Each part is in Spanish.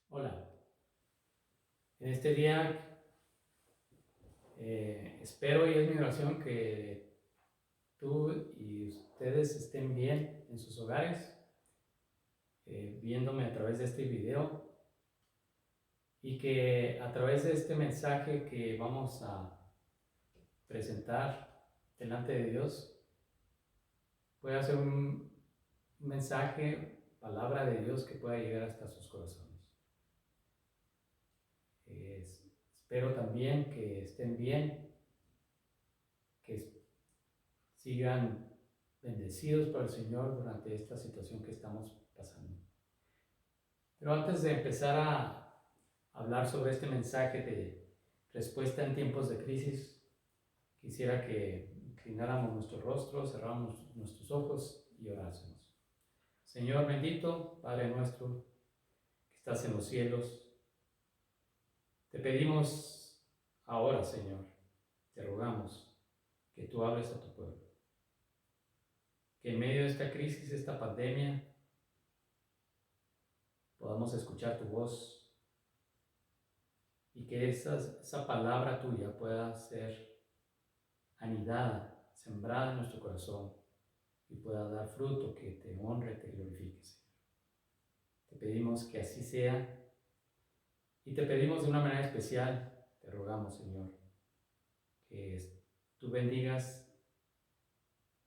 Hola, en este día espero y es mi oración que tú y ustedes estén bien en sus hogares, viéndome a través de este video y que a través de este mensaje que vamos a presentar delante de Dios pueda ser un mensaje, palabra de Dios que pueda llegar hasta sus corazones. Espero también que estén bien, que sigan bendecidos por el Señor durante esta situación que estamos pasando. Pero antes de empezar a hablar sobre este mensaje de respuesta en tiempos de crisis, quisiera que inclináramos nuestro rostro, cerráramos nuestros ojos y orásemos. Señor bendito, Padre nuestro, que estás en los cielos, te pedimos ahora, Señor, te rogamos que tú hables a tu pueblo, que en medio de esta crisis, esta pandemia, podamos escuchar tu voz y que esa palabra tuya pueda ser anidada, sembrada en nuestro corazón y pueda dar fruto que te honre, te glorifique, Señor. Te pedimos que así sea y te pedimos de una manera especial, te rogamos, Señor, que tú bendigas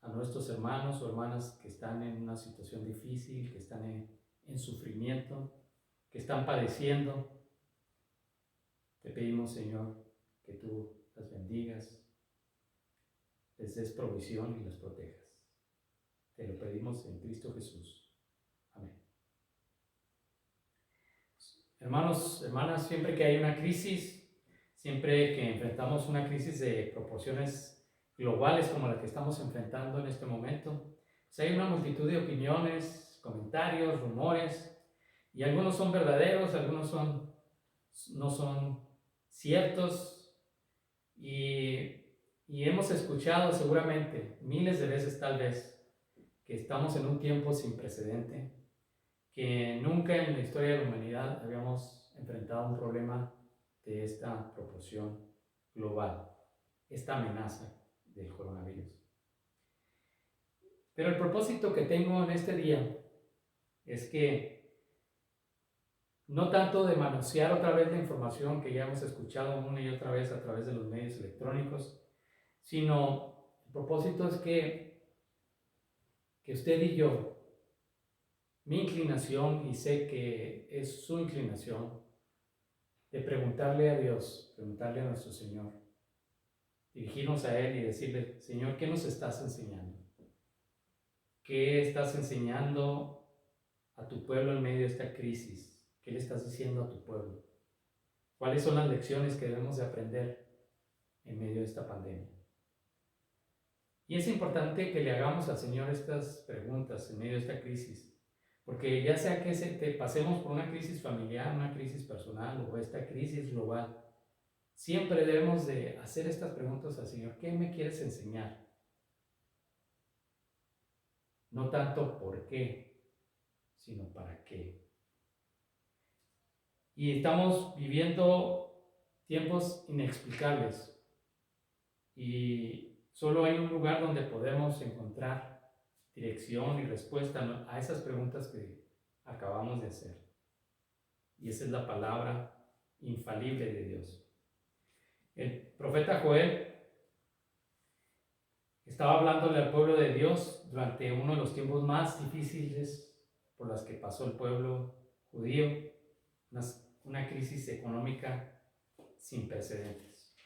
a nuestros hermanos o hermanas que están en una situación difícil, que están en sufrimiento, que están padeciendo. Te pedimos, Señor, que tú las bendigas, les des provisión y las protejas. Te lo pedimos en Cristo Jesús. Amén. Hermanos, hermanas, siempre que hay una crisis, siempre que enfrentamos una crisis de proporciones globales como la que estamos enfrentando en este momento, pues hay una multitud de opiniones, comentarios, rumores, y algunos son verdaderos, algunos no son ciertos, y hemos escuchado seguramente miles de veces tal vez que estamos en un tiempo sin precedente, que nunca en la historia de la humanidad habíamos enfrentado un problema de esta proporción global, esta amenaza del coronavirus. Pero el propósito que tengo en este día es que no tanto de manosear otra vez la información que ya hemos escuchado una y otra vez a través de los medios electrónicos, sino el propósito es que usted y yo, mi inclinación, y sé que es su inclinación, de preguntarle a Dios, preguntarle a nuestro Señor, dirigirnos a Él y decirle: Señor, ¿qué nos estás enseñando? ¿Qué estás enseñando a tu pueblo en medio de esta crisis? ¿Qué le estás diciendo a tu pueblo? ¿Cuáles son las lecciones que debemos de aprender en medio de esta pandemia? Y es importante que le hagamos al Señor estas preguntas en medio de esta crisis, porque ya sea que pasemos por una crisis familiar, una crisis personal o esta crisis global, siempre debemos de hacer estas preguntas al Señor: ¿qué me quieres enseñar? No tanto por qué, sino para qué. Y estamos viviendo tiempos inexplicables y solo hay un lugar donde podemos encontrar dirección y respuesta a esas preguntas que acabamos de hacer. Y esa es la palabra infalible de Dios. El profeta Joel estaba hablándole al pueblo de Dios durante uno de los tiempos más difíciles por las que pasó el pueblo judío, una crisis económica sin precedentes.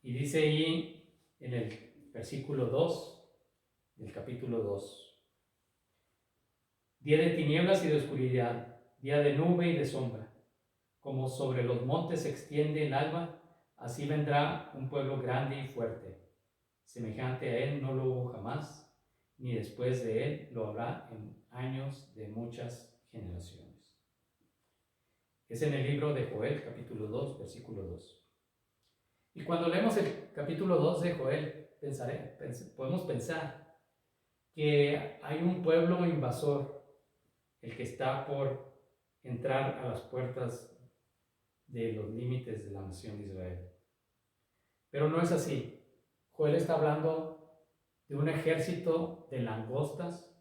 Y dice ahí en el versículo 2 del capítulo 2: día de tinieblas y de oscuridad, día de nube y de sombra, como sobre los montes se extiende el alba, así vendrá un pueblo grande y fuerte. Semejante a él no lo hubo jamás, ni después de él lo habrá en años de muchas generaciones. Es en el libro de Joel, capítulo 2, versículo 2. Y cuando leemos el capítulo 2 de Joel, podemos pensar que hay un pueblo invasor, el que está por entrar a las puertas de los límites de la nación de Israel. Pero no es así. Joel está hablando de un ejército de langostas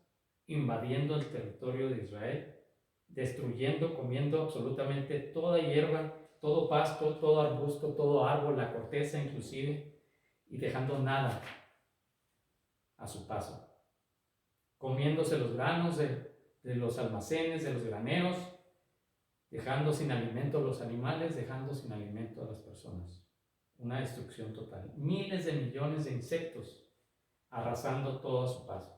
invadiendo el territorio de Israel, destruyendo, comiendo absolutamente toda hierba, todo pasto, todo arbusto, todo árbol, la corteza inclusive, y dejando nada a su paso. Comiéndose los granos de los almacenes, de los graneros, dejando sin alimento a los animales, dejando sin alimento a las personas. Una destrucción total. Miles de millones de insectos arrasando todo a su paso.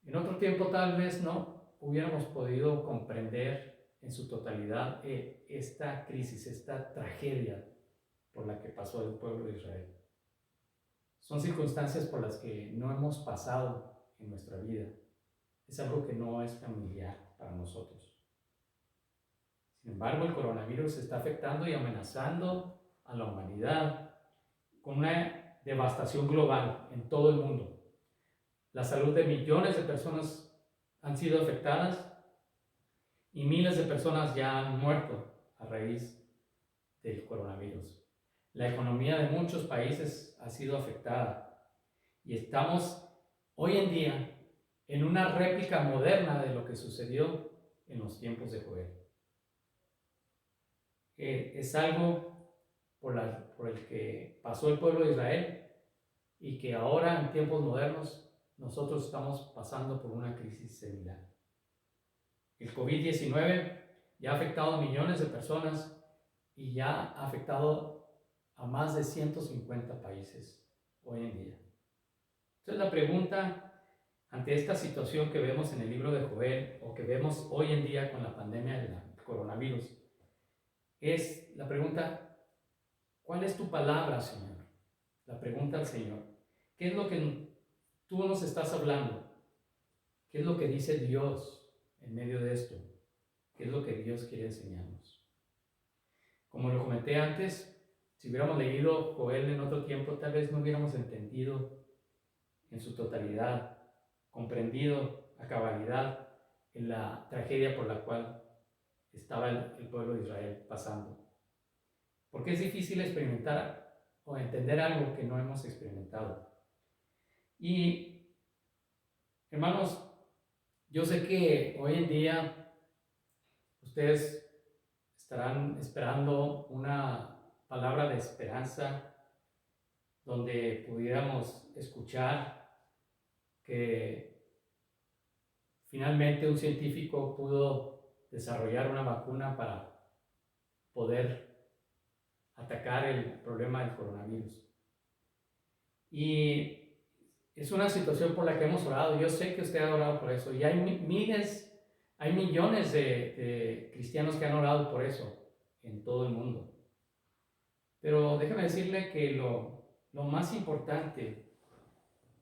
En otro tiempo tal vez no hubiéramos podido comprender en su totalidad esta crisis, esta tragedia por la que pasó el pueblo de Israel. Son circunstancias por las que no hemos pasado en nuestra vida. Es algo que no es familiar para nosotros. Sin embargo, el coronavirus está afectando y amenazando a la humanidad con una devastación global en todo el mundo. La salud de millones de personas han sido afectadas y miles de personas ya han muerto a raíz del coronavirus. La economía de muchos países ha sido afectada y estamos hoy en día en una réplica moderna de lo que sucedió en los tiempos de Joel. Es algo por el que pasó el pueblo de Israel y que ahora en tiempos modernos nosotros estamos pasando por una crisis similar. El COVID-19 ya ha afectado a millones de personas y ya ha afectado a más de 150 países hoy en día. Entonces la pregunta ante esta situación que vemos en el libro de Joel o que vemos hoy en día con la pandemia del coronavirus es la pregunta: ¿cuál es tu palabra, Señor? La pregunta al Señor: ¿qué es lo que tú nos estás hablando? ¿Qué es lo que dice Dios en medio de esto? ¿Qué es lo que Dios quiere enseñarnos? Como lo comenté antes, si hubiéramos leído Joel en otro tiempo, tal vez no hubiéramos entendido en su totalidad, comprendido a cabalidad en la tragedia por la cual estaba el pueblo de Israel pasando. Porque es difícil experimentar o entender algo que no hemos experimentado. Y, hermanos, yo sé que hoy en día ustedes estarán esperando una palabra de esperanza donde pudiéramos escuchar que finalmente un científico pudo desarrollar una vacuna para poder atacar el problema del coronavirus. Y es una situación por la que hemos orado. Yo sé que usted ha orado por eso. Y hay millones de cristianos que han orado por eso en todo el mundo. Pero déjame decirle que lo más importante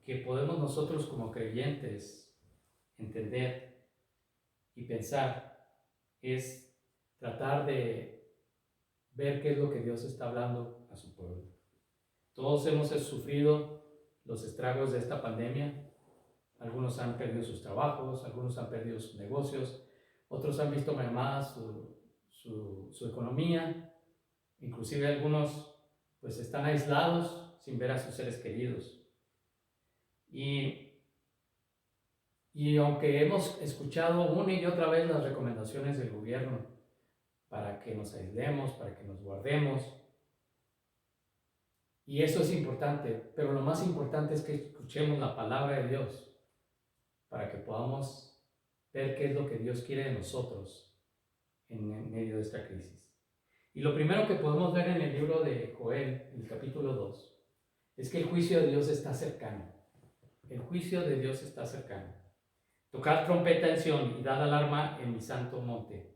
que podemos nosotros como creyentes entender y pensar es tratar de ver qué es lo que Dios está hablando a su pueblo. Todos hemos sufrido los estragos de esta pandemia. Algunos han perdido sus trabajos, algunos han perdido sus negocios, otros han visto mermada su economía, inclusive algunos pues están aislados sin ver a sus seres queridos. Y aunque hemos escuchado una y otra vez las recomendaciones del gobierno para que nos aislemos, para que nos guardemos, y eso es importante, pero lo más importante es que escuchemos la palabra de Dios para que podamos ver qué es lo que Dios quiere de nosotros en medio de esta crisis. Y lo primero que podemos ver en el libro de Joel, en el capítulo 2, es que el juicio de Dios está cercano. El juicio de Dios está cercano. Tocad trompeta en Sión y dad alarma en mi santo monte.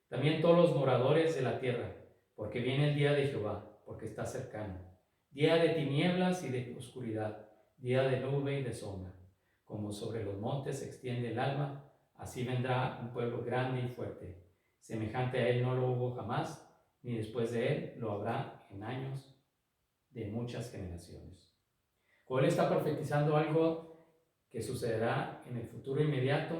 También todos los moradores de la tierra, porque viene el día de Jehová, porque está cercano. Día de tinieblas y de oscuridad, día de nube y de sombra. Como sobre los montes se extiende el alma, así vendrá un pueblo grande y fuerte. Semejante a él no lo hubo jamás, ni después de él lo habrá en años de muchas generaciones. Joel está profetizando algo que sucederá en el futuro inmediato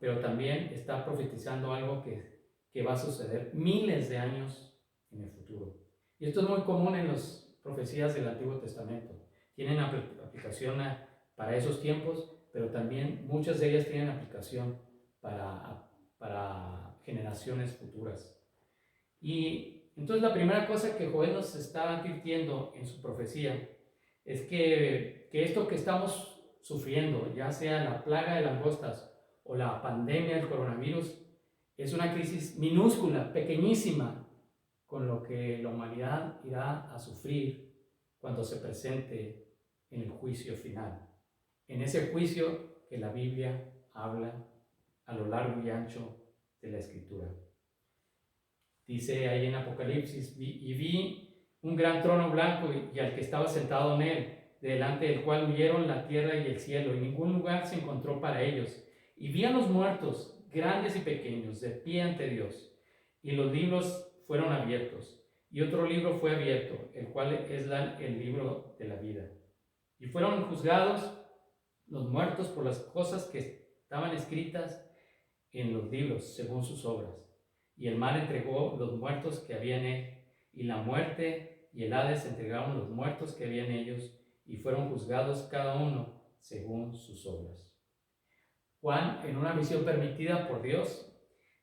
pero también está profetizando algo que va a suceder miles de años en el futuro. Y esto es muy común en las profecías del Antiguo Testamento. Tienen aplicación para esos tiempos, pero también muchas de ellas tienen aplicación para generaciones futuras. Y entonces la primera cosa que Joel nos está advirtiendo en su profecía es que esto que estamos sufriendo, ya sea la plaga de langostas o la pandemia del coronavirus, es una crisis minúscula, pequeñísima, con lo que la humanidad irá a sufrir cuando se presente en el juicio final. En ese juicio que la Biblia habla a lo largo y ancho de la Escritura. Dice ahí en Apocalipsis, y vi un gran trono blanco y al que estaba sentado en él, delante del cual huyeron la tierra y el cielo, y ningún lugar se encontró para ellos. Y vi a los muertos, grandes y pequeños, de pie ante Dios, y los libros fueron abiertos. Y otro libro fue abierto, el cual es el libro de la vida. Y fueron juzgados los muertos por las cosas que estaban escritas en los libros, según sus obras. Y el mar entregó los muertos que había en él, y la muerte y el Hades entregaron los muertos que había en ellos, y fueron juzgados cada uno según sus obras. Juan, en una visión permitida por Dios,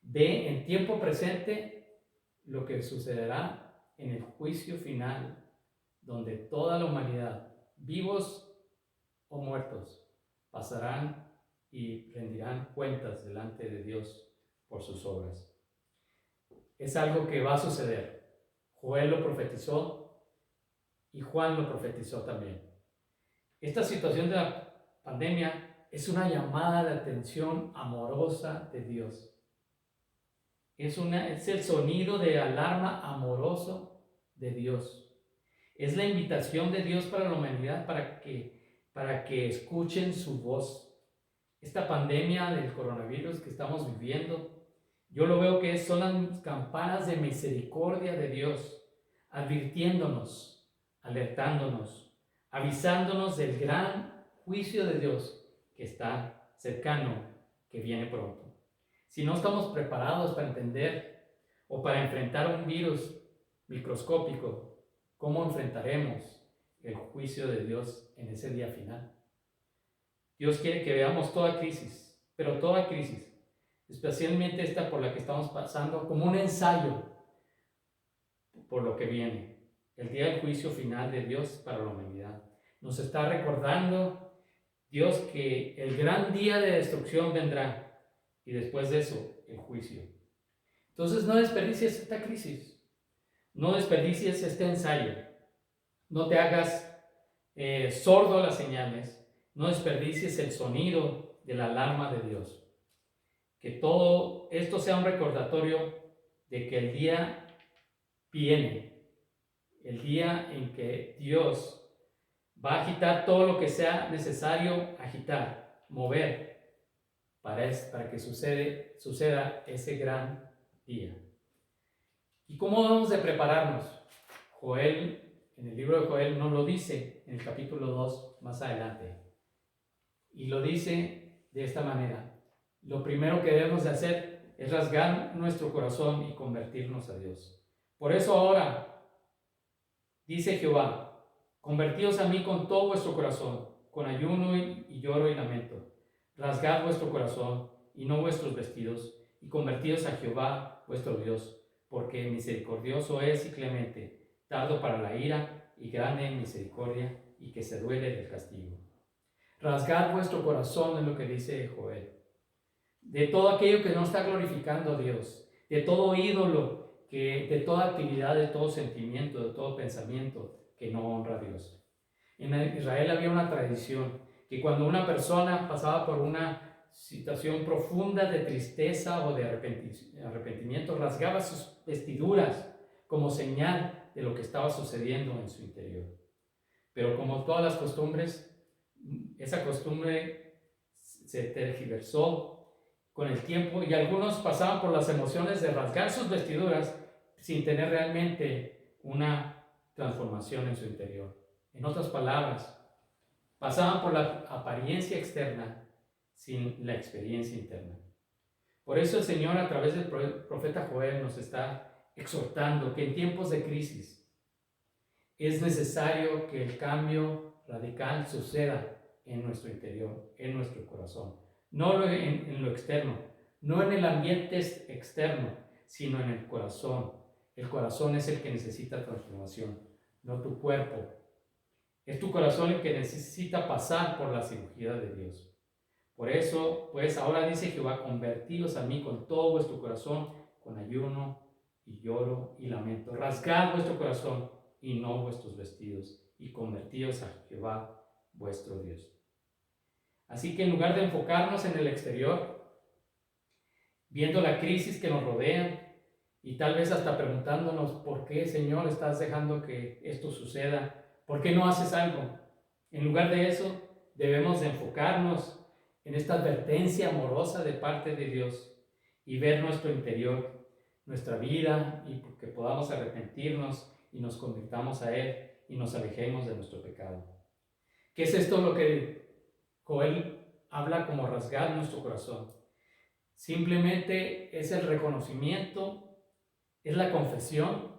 ve en tiempo presente lo que sucederá en el juicio final, donde toda la humanidad, vivos o muertos, pasarán y rendirán cuentas delante de Dios por sus obras. Es algo que va a suceder. Joel lo profetizó y Juan lo profetizó también. Esta situación de la pandemia es una llamada de atención amorosa de Dios. Es el sonido de alarma amoroso de Dios. Es la invitación de Dios para la humanidad para que escuchen su voz. Esta pandemia del coronavirus que estamos viviendo, yo lo veo que son las campanas de misericordia de Dios, advirtiéndonos, alertándonos, avisándonos del gran juicio de Dios que está cercano, que viene pronto. Si no estamos preparados para entender o para enfrentar un virus microscópico, ¿cómo enfrentaremos el juicio de Dios en ese día final? Dios quiere que veamos toda crisis, pero toda crisis, especialmente esta por la que estamos pasando, como un ensayo por lo que viene, el día del juicio final de Dios para la humanidad. Nos está recordando Dios que el gran día de destrucción vendrá y después de eso el juicio. Entonces no desperdicies esta crisis, no desperdicies este ensayo, no te hagas sordo a las señales, no desperdicies el sonido de la alarma de Dios. Que todo esto sea un recordatorio de que el día viene, el día en que Dios va a agitar todo lo que sea necesario agitar, mover, para que suceda ese gran día. ¿Y cómo vamos de prepararnos? Joel, en el libro de Joel, nos lo dice en el capítulo 2 más adelante. Y lo dice de esta manera. Lo primero que debemos de hacer es rasgar nuestro corazón y convertirnos a Dios. Por eso ahora, dice Jehová, convertíos a mí con todo vuestro corazón, con ayuno y lloro y lamento. Rasgad vuestro corazón y no vuestros vestidos, y convertíos a Jehová vuestro Dios, porque misericordioso es y clemente, tardo para la ira y grande en misericordia, y que se duele del castigo. Rasgad vuestro corazón es lo que dice Joel. De todo aquello que no está glorificando a Dios, de todo ídolo, de toda actividad, de todo sentimiento, de todo pensamiento que no honra a Dios. En Israel había una tradición que cuando una persona pasaba por una situación profunda de tristeza o de arrepentimiento, rasgaba sus vestiduras como señal de lo que estaba sucediendo en su interior. Pero como todas las costumbres, esa costumbre se tergiversó con el tiempo y algunos pasaban por las emociones de rasgar sus vestiduras sin tener realmente una transformación en su interior. En otras palabras, pasaban por la apariencia externa sin la experiencia interna. Por eso el Señor a través del profeta Joel nos está exhortando que en tiempos de crisis es necesario que el cambio radical suceda en nuestro interior, en nuestro corazón. No en lo externo, no en el ambiente externo, sino en el corazón. El corazón es el que necesita transformación, no tu cuerpo. Es tu corazón el que necesita pasar por la cirugía de Dios. Por eso, pues ahora dice Jehová, convertíos a mí con todo vuestro corazón, con ayuno y lloro y lamento. Rasgad vuestro corazón y no vuestros vestidos, y convertíos a Jehová vuestro Dios. Así que en lugar de enfocarnos en el exterior, viendo la crisis que nos rodea, y tal vez hasta preguntándonos, ¿por qué, Señor, estás dejando que esto suceda? ¿Por qué no haces algo? En lugar de eso, debemos de enfocarnos en esta advertencia amorosa de parte de Dios y ver nuestro interior, nuestra vida, y que podamos arrepentirnos y nos convirtamos a Él y nos alejemos de nuestro pecado. ¿Qué es esto lo que Joel habla como rasgar nuestro corazón? Simplemente es el reconocimiento, es la confesión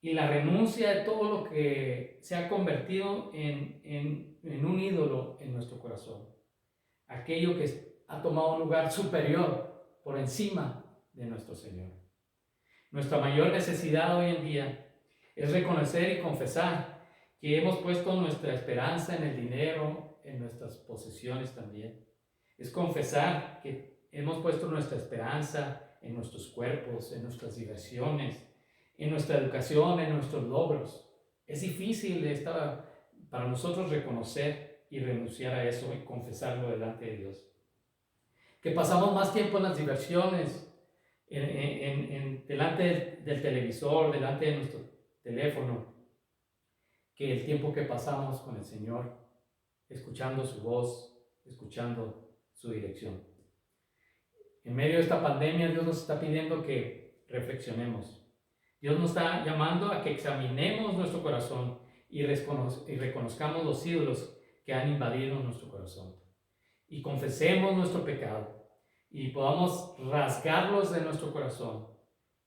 y la renuncia de todo lo que se ha convertido en un ídolo en nuestro corazón. Aquello que ha tomado un lugar superior por encima de nuestro Señor. Nuestra mayor necesidad hoy en día es reconocer y confesar que hemos puesto nuestra esperanza en el dinero, en nuestras posesiones también. Es confesar que hemos puesto nuestra esperanza en nuestros cuerpos, en nuestras diversiones, en nuestra educación, en nuestros logros. Es difícil para nosotros reconocer y renunciar a eso y confesarlo delante de Dios. Que pasamos más tiempo en las diversiones, delante del televisor, delante de nuestro teléfono, que el tiempo que pasamos con el Señor, escuchando su voz, escuchando su dirección. En medio de esta pandemia, Dios nos está pidiendo que reflexionemos. Dios nos está llamando a que examinemos nuestro corazón y reconozcamos los ídolos que han invadido nuestro corazón. Y confesemos nuestro pecado y podamos rasgarlos de nuestro corazón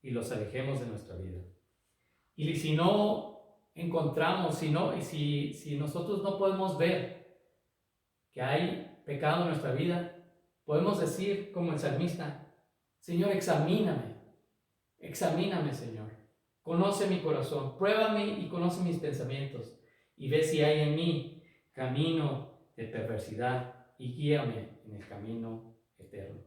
y los alejemos de nuestra vida. Y si no encontramos, si nosotros no podemos ver que hay pecado en nuestra vida, podemos decir como el salmista, Señor, examíname, Señor, conoce mi corazón, pruébame y conoce mis pensamientos y ve si hay en mí camino de perversidad y guíame en el camino eterno.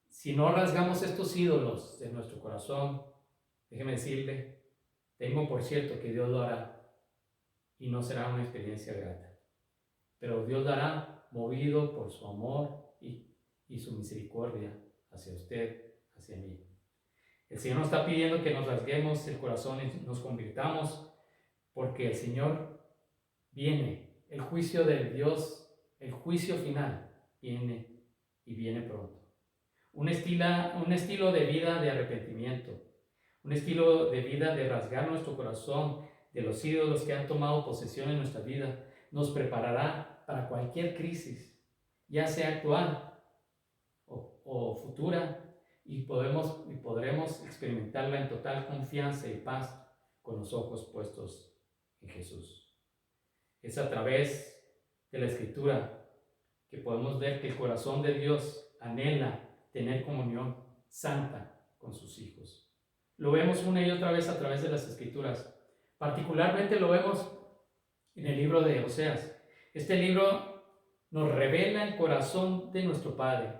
Si no rasgamos estos ídolos de nuestro corazón, déjeme decirle, tengo por cierto que Dios lo hará y no será una experiencia grata. Pero Dios lo hará movido por su amor y su misericordia hacia usted, hacia mí. El Señor nos está pidiendo que nos rasguemos el corazón y nos convirtamos, porque el Señor viene, el juicio de Dios, el juicio final viene y viene pronto. Un estilo de vida de arrepentimiento, un estilo de vida de rasgar nuestro corazón de los ídolos que han tomado posesión en nuestra vida, nos preparará para cualquier crisis, ya sea actual o futura, y podremos experimentarla en total confianza y paz con los ojos puestos en Jesús. Es a través de la Escritura que podemos ver que el corazón de Dios anhela tener comunión santa con sus hijos. Lo vemos una y otra vez a través de las Escrituras. Particularmente lo vemos en el libro de Oseas. Este libro nos revela el corazón de nuestro Padre,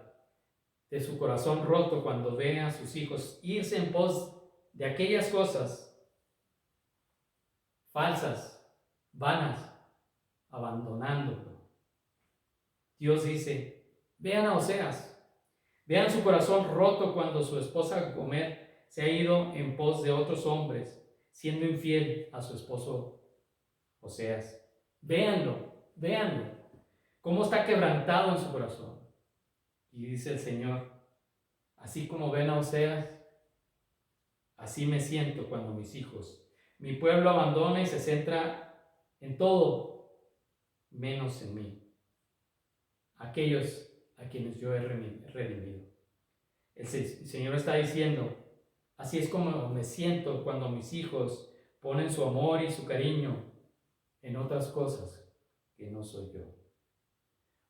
de su corazón roto cuando ve a sus hijos irse en pos de aquellas cosas falsas, vanas, abandonándolo. Dios dice, vean a Oseas, vean su corazón roto cuando su esposa Gomer se ha ido en pos de otros hombres, siendo infiel a su esposo Oseas. Véanlo, cómo está quebrantado en su corazón. Y dice el Señor, así como ven a Oseas, así me siento cuando mis hijos, mi pueblo abandona y se centra en todo, menos en mí, aquellos a quienes yo he redimido. El Señor está diciendo, así es como me siento cuando mis hijos ponen su amor y su cariño en otras cosas que no soy yo.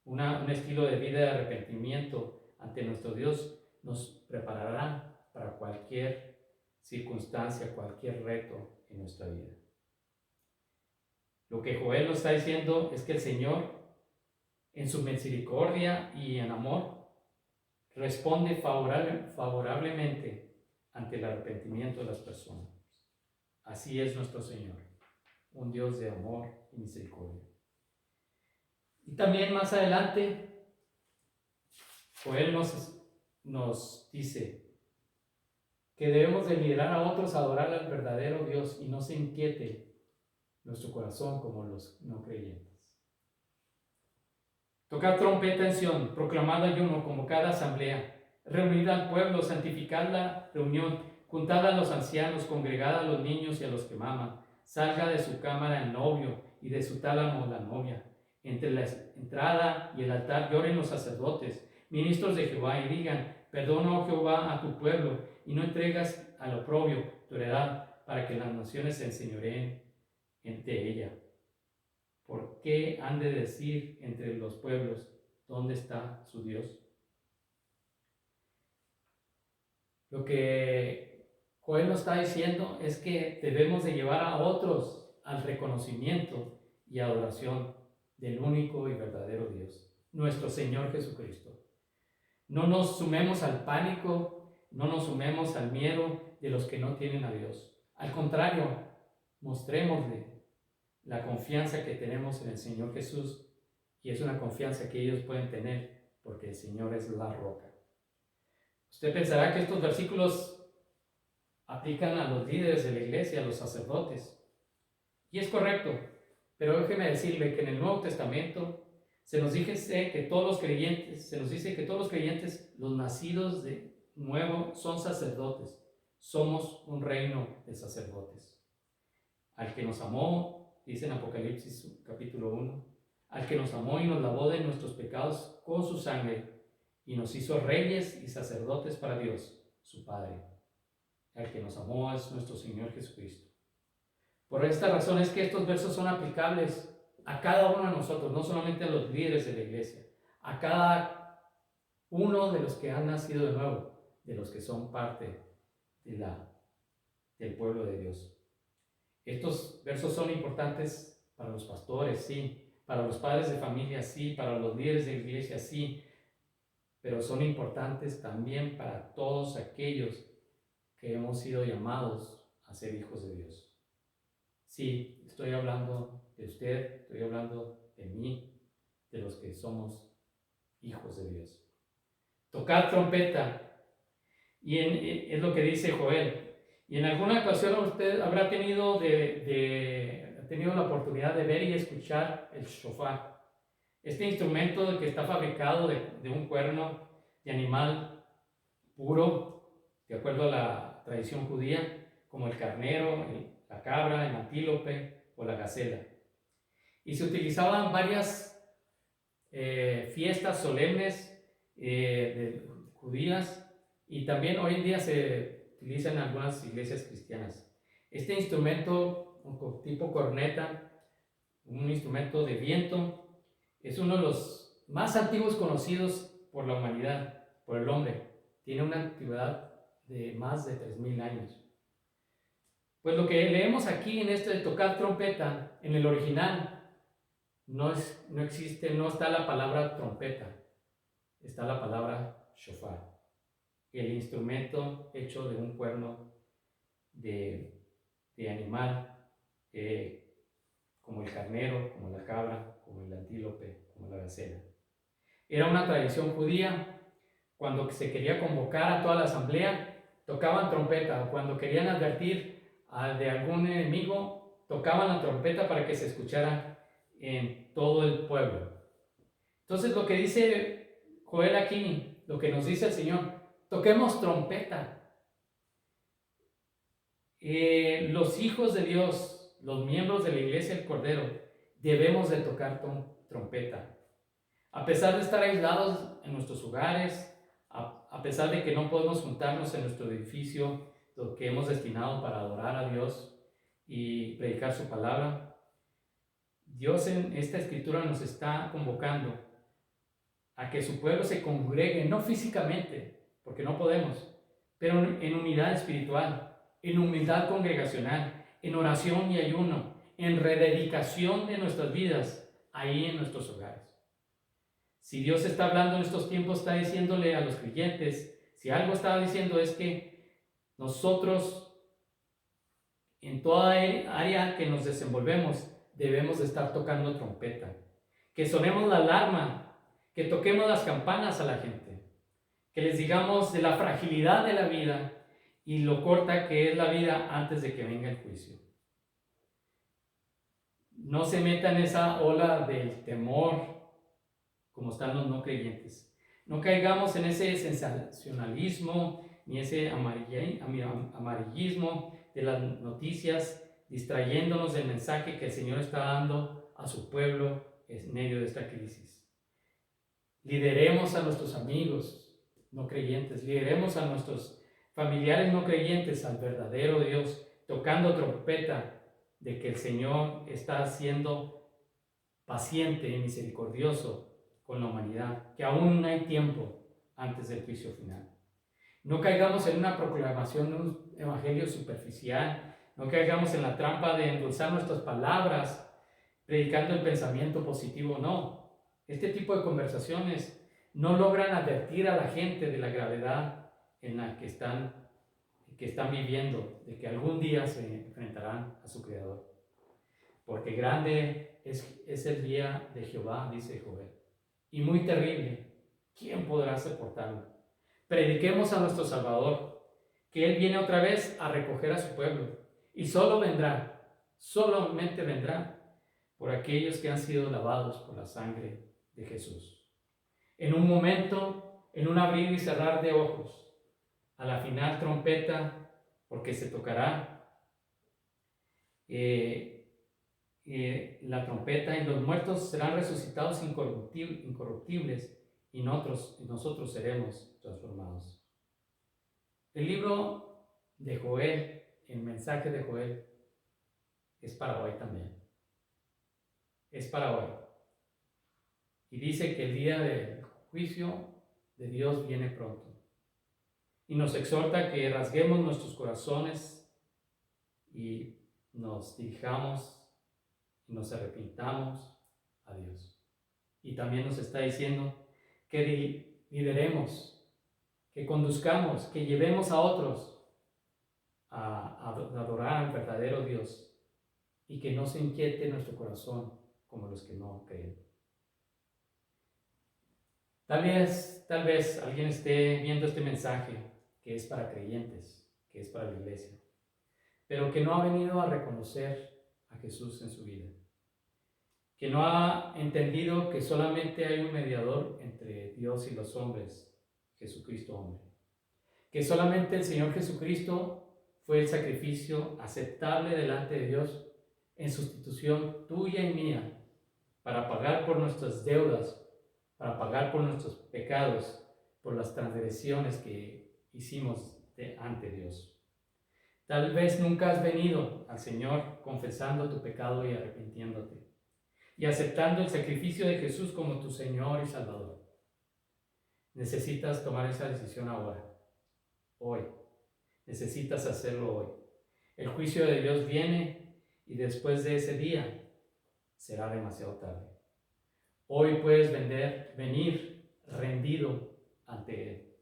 Un estilo de vida de arrepentimiento ante nuestro Dios nos preparará para cualquier circunstancia, cualquier reto en nuestra vida. Lo que Joel nos está diciendo es que el Señor, en su misericordia y en amor, responde favorablemente ante el arrepentimiento de las personas. Así es nuestro Señor, un Dios de amor y misericordia. Y también más adelante, Joel nos dice que debemos de liderar a otros a adorar al verdadero Dios y no se inquiete nuestro corazón como los no creyentes. Tocad trompeta en Sión, proclamad ayuno, convocad asamblea, reunid al pueblo, santificad la reunión, juntad a los ancianos, congregad a los niños y a los que maman, salga de su cámara el novio y de su tálamo la novia. Entre la entrada y el altar lloren los sacerdotes, ministros de Jehová, y digan, perdona, oh Jehová, a tu pueblo, y no entregas al oprobio tu heredad, para que las naciones se enseñoreen de ella. ¿Por qué han de decir entre los pueblos, dónde está su Dios? Lo que Joel nos está diciendo es que debemos de llevar a otros al reconocimiento y adoración del único y verdadero Dios, nuestro Señor Jesucristo. No nos sumemos al pánico, no nos sumemos al miedo de los que no tienen a Dios. Al contrario, mostrémosle la confianza que tenemos en el Señor Jesús, y es una confianza que ellos pueden tener porque el Señor es la roca. Usted pensará que estos versículos aplican a los líderes de la iglesia, a los sacerdotes, y es correcto, pero déjeme decirle que en el Nuevo Testamento se nos dice que todos los creyentes, los nacidos de nuevo, son sacerdotes. Somos un reino de sacerdotes. Al que nos amó, dice en Apocalipsis capítulo 1, al que nos amó y nos lavó de nuestros pecados con su sangre y nos hizo reyes y sacerdotes para Dios, su Padre. Al que nos amó es nuestro Señor Jesucristo. Por esta razón es que estos versos son aplicables a cada uno de nosotros, no solamente a los líderes de la iglesia, a cada uno de los que han nacido de nuevo, de los que son parte del pueblo de Dios. Estos versos son importantes para los pastores, sí, para los padres de familia, sí, para los líderes de la iglesia, sí, pero son importantes también para todos aquellos que hemos sido llamados a ser hijos de Dios. Sí, estoy hablando de usted, estoy hablando de mí, de los que somos hijos de Dios. Tocar trompeta, y es lo que dice Joel. Y en alguna ocasión usted habrá tenido la oportunidad de ver y escuchar el shofar. Este instrumento que está fabricado de un cuerno de animal puro, de acuerdo a la tradición judía, como el carnero, la cabra, el antílope o la gacela. Y se utilizaban varias fiestas solemnes judías, y también hoy en día se utiliza en algunas iglesias cristianas. Este instrumento, tipo corneta, un instrumento de viento, es uno de los más antiguos conocidos por la humanidad, por el hombre. Tiene una antigüedad de más de 3000 años. Pues lo que leemos aquí en esto de tocar trompeta, en el original, no está la palabra trompeta, está la palabra shofar, el instrumento hecho de un cuerno de animal, como el carnero, como la cabra, como el antílope, como la gacela. Era una tradición judía. Cuando se quería convocar a toda la asamblea, tocaban trompeta, o cuando querían advertir de algún enemigo, tocaban la trompeta para que se escuchara en todo el pueblo. Entonces lo que dice Joel aquí, lo que nos dice el Señor, toquemos trompeta. Los hijos de Dios, los miembros de la iglesia del Cordero, debemos de tocar trompeta. A pesar de estar aislados en nuestros hogares, a a pesar de que no podemos juntarnos en nuestro edificio, lo que hemos destinado para adorar a Dios y predicar su palabra, Dios en esta escritura nos está convocando a que su pueblo se congregue, no físicamente, porque no podemos, pero en unidad espiritual, en humildad congregacional, en oración y ayuno, en rededicación de nuestras vidas, ahí en nuestros hogares. Si Dios está hablando en estos tiempos, está diciéndole a los creyentes, si algo estaba diciendo es que nosotros, en toda área que nos desenvolvemos, debemos de estar tocando trompeta, que sonemos la alarma, que toquemos las campanas a la gente, que les digamos de la fragilidad de la vida y lo corta que es la vida antes de que venga el juicio. No se meta en esa ola del temor como están los no creyentes. No caigamos en ese sensacionalismo ni ese amarillismo de las noticias, distrayéndonos del mensaje que el Señor está dando a su pueblo en medio de esta crisis. Lideremos a nuestros amigos no creyentes, lideremos a nuestros familiares no creyentes al verdadero Dios, tocando trompeta de que el Señor está siendo paciente y misericordioso con la humanidad, que aún hay tiempo antes del juicio final. No caigamos en una proclamación de un evangelio superficial, no caigamos en la trampa de endulzar nuestras palabras, predicando el pensamiento positivo, no. Este tipo de conversaciones no logran advertir a la gente de la gravedad en la que están viviendo, de que algún día se enfrentarán a su Creador. Porque grande es el día de Jehová, dice Joel, y muy terrible. ¿Quién podrá soportarlo? Prediquemos a nuestro Salvador, que Él viene otra vez a recoger a su pueblo, y solamente vendrá por aquellos que han sido lavados por la sangre de Jesús. En un momento, en un abrir y cerrar de ojos, a la final trompeta, porque se tocará la trompeta, y los muertos serán resucitados incorruptibles, y nosotros seremos transformados. El libro de Joel, el mensaje de Joel, es para hoy también. Es para hoy. Y dice que el día del juicio de Dios viene pronto. Y nos exhorta a que rasguemos nuestros corazones y nos dirijamos y nos arrepintamos a Dios. Y también nos está diciendo que lideremos, que conduzcamos, que llevemos a otros a adorar al verdadero Dios y que no se inquiete nuestro corazón como los que no creen. Tal vez alguien esté viendo este mensaje que es para creyentes, que es para la iglesia, pero que no ha venido a reconocer a Jesús en su vida, que no ha entendido que solamente hay un mediador entre Dios y los hombres, Jesucristo hombre, que solamente el Señor Jesucristo fue el sacrificio aceptable delante de Dios en sustitución tuya y mía, para pagar por nuestras deudas, para pagar por nuestros pecados, por las transgresiones que hicimos ante Dios. Tal vez nunca has venido al Señor confesando tu pecado y arrepintiéndote, y aceptando el sacrificio de Jesús como tu Señor y Salvador. Necesitas tomar esa decisión ahora, hoy. Necesitas hacerlo hoy. El juicio de Dios viene y después de ese día será demasiado tarde. Hoy puedes venir rendido ante Él.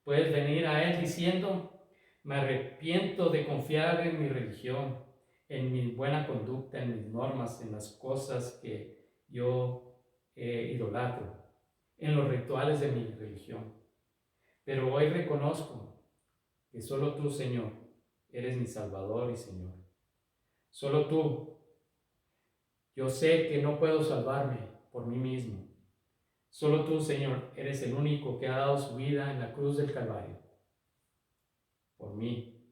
Puedes venir a Él diciendo: me arrepiento de confiar en mi religión, en mi buena conducta, en mis normas, en las cosas que yo idolatro, en los rituales de mi religión. Pero hoy reconozco que solo tú, Señor, eres mi Salvador y Señor. Solo tú. Yo sé que no puedo salvarme por mí mismo. Solo tú, Señor, eres el único que ha dado su vida en la cruz del Calvario por mí,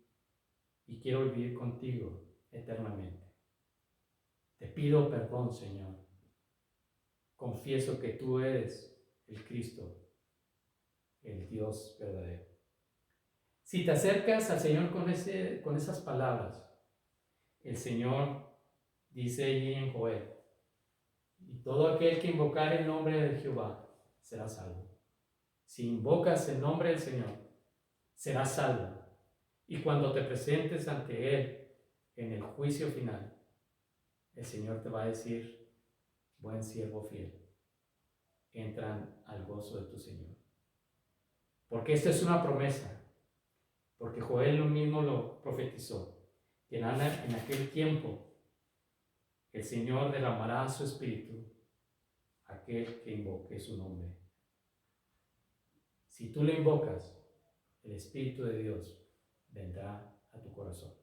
y quiero vivir contigo eternamente. Te pido perdón, Señor. Confieso que tú eres el Cristo, el Dios verdadero. Si te acercas al Señor con esas palabras, el Señor dice allí en Joel, y todo aquel que invocar el nombre de Jehová será salvo. Si invocas el nombre del Señor, serás salvo. Y cuando te presentes ante Él en el juicio final, el Señor te va a decir, buen siervo fiel, entran al gozo de tu Señor. Porque esta es una promesa, porque Joel lo mismo lo profetizó, que en aquel tiempo el Señor derramará su espíritu a aquel que invoque su nombre. Si tú le invocas, el Espíritu de Dios vendrá a tu corazón.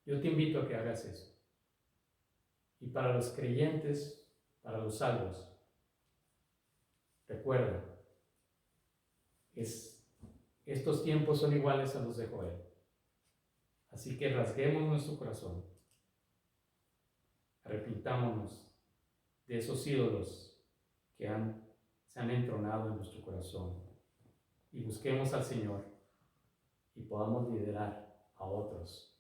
Yo te invito a que hagas eso. Y para los creyentes, para los salvos, recuerda, estos tiempos son iguales a los de Joel. Así que rasguemos nuestro corazón, arrepintámonos de esos ídolos que se han entronado en nuestro corazón y busquemos al Señor y podamos liderar a otros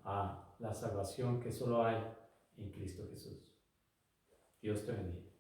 a la salvación que solo hay en Cristo Jesús. Dios te bendiga.